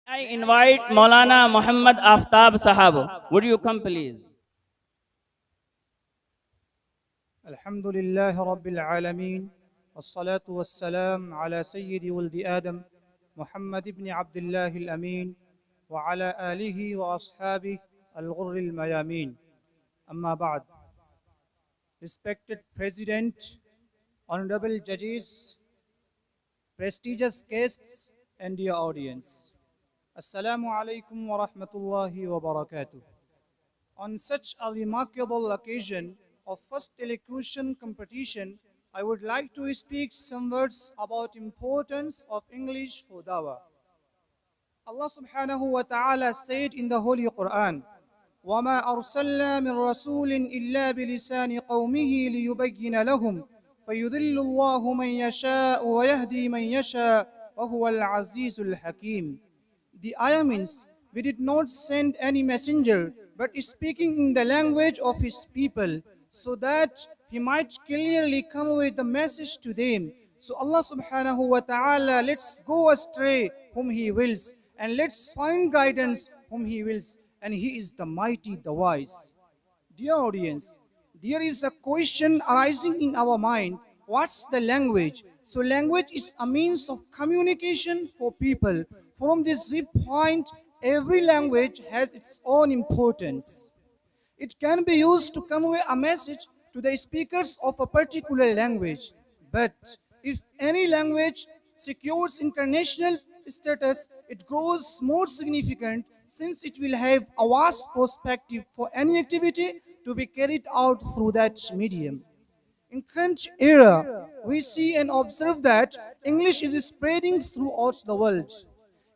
I invite Maulana Muhammad Aftab Sahab. Would you come, please? الحمد لله رب العالمين والصلاة والسلام على سيد ولد آدم محمد بن عبد الله الأمين وعلى آله وأصحابه الغر الميامين. أما بعد. Respected President, honorable judges, prestigious guests, and dear audience. Assalamu alaikum wa rahmatullahi wa barakatuh. On such a remarkable occasion of first elocution competition, I would like to speak some words about importance of English for Dawah. Allah subhanahu wa ta'ala said in the Holy Quran, وَمَا أَرْسَلْنَا مِن رَّسُولٍ إِلَّا بِلِسَانِ قَوْمِهِ لِيُبَيِّنَ لَهُمْ فَيُضِلُّ اللَّهُ مَن يَشَاءُ وَيَهْدِي مَن يَشَاءُ وَهُوَ الْعَزِيزُ الْحَكِيمُ. The ayah means, we did not send any messenger, but speaking in the language of his people, so that he might clearly come with the message to them. So Allah subhanahu wa ta'ala lets go astray whom he wills, and lets find guidance whom he wills, and he is the mighty, the wise. Dear audience, there is a question arising in our mind, what's the language? So language is a means of communication for people. From this viewpoint, every language has its own importance. It can be used to convey a message to the speakers of a particular language. But if any language secures international status, it grows more significant since it will have a vast perspective for any activity to be carried out through that medium. In current era, we see and observe that English is spreading throughout the world.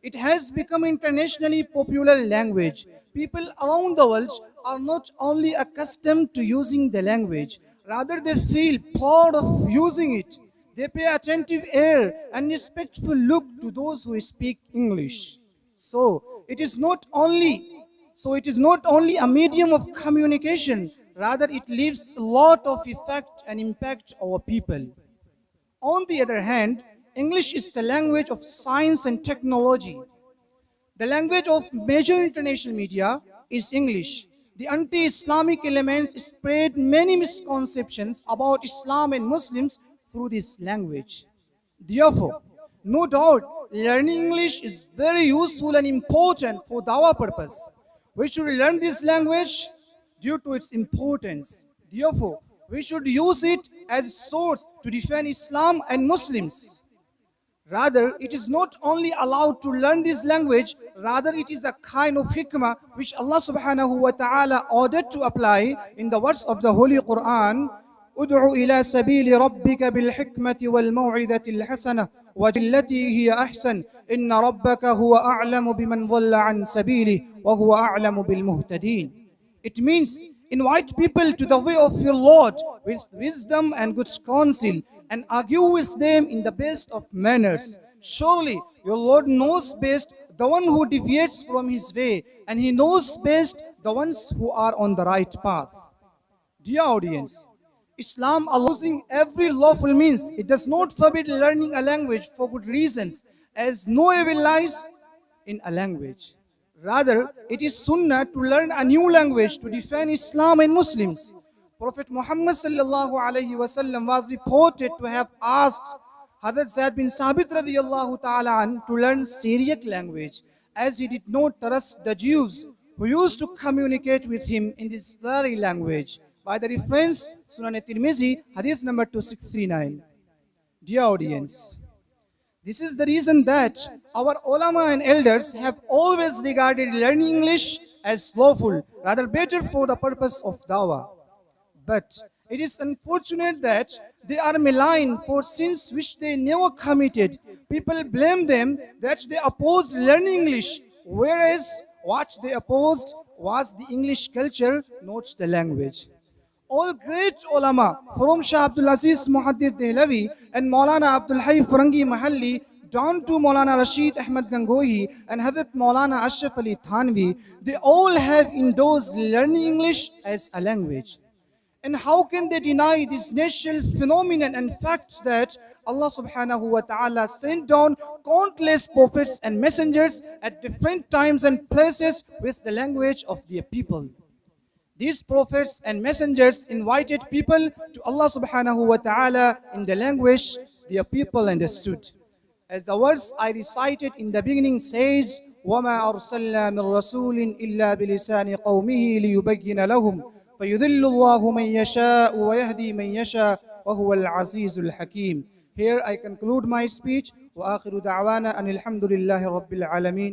It has become internationally popular language. People around the world are not only accustomed to using the language, rather they feel proud of using it. They pay attentive ear and respectful look to those who speak English. So it is not only a medium of communication, rather it leaves a lot of effect and impact our people. On the other hand, English is the language of science and technology. The language of major international media is English. The anti-Islamic elements spread many misconceptions about Islam and Muslims through this language. Therefore, no doubt, learning English is very useful and important for Dawah purpose. We should learn this language due to its importance. Therefore, we should use it as a source to defend Islam and Muslims. Rather, it is not only allowed to learn this language, rather it is a kind of hikmah which Allah subhanahu wa ta'ala ordered to apply in the words of the Holy Quran. ادع إلى سبيل ربك بالحكمة والموعظة الحسنة والتي هي أحسن إن ربك هو أعلم بمن ضل عن سبيله وهو أعلم بالمهتدين. It means, invite people to the way of your Lord with wisdom and good counsel, and argue with them in the best of manners. Surely your Lord knows best the one who deviates from his way, and he knows best the ones who are on the right path. Dear audience, Islam allows every lawful means. It does not forbid learning a language for good reasons, as no evil lies in a language. Rather, it is sunnah to learn a new language to defend Islam and Muslims. Prophet Muhammad sallallahu alaihi wasallam was reported to have asked Hazrat Zaid bin Sabit radiyallahu ta'ala an to learn Syriac language, as he did not trust the Jews who used to communicate with him in this very language. By the reference, Sunan at-Tirmidhi, hadith number 2639. Dear audience, this is the reason that our ulama and elders have always regarded learning English as lawful, rather better for the purpose of dawah. But it is unfortunate that they are maligned for sins which they never committed. People blame them that they opposed learning English, whereas what they opposed was the English culture, not the language. All great ulama, from Shah Abdul Aziz Muhaddith Dehlavi and Maulana Abdul Hayy Farangi Mahalli, down to Maulana Rashid Ahmad Gangohi and Hazrat Maulana Ashraf Ali Thanvi, they all have endorsed learning English as a language. And how can they deny this natural phenomenon and facts that Allah subhanahu wa ta'ala sent down countless prophets and messengers at different times and places with the language of their people? These prophets and messengers invited people to Allah subhanahu wa ta'ala in the language their people understood. As the verse I recited in the beginning says, وَمَا أَرْسَلْنَا مِن رَسُولٍ إِلَّا بِلِسَانِ قَوْمِهِ لِيُبَيِّنَ لَهُمْ فَيُذِلُّ اللَّهُ مَن يَشَاءُ وَيَهْدِي مَن يَشَاءُ وَهُوَ الْعَزِيزُ الْحَكِيمُ. Here I conclude my speech. وآخر دعوانا أن الحمد لله رب العالمين.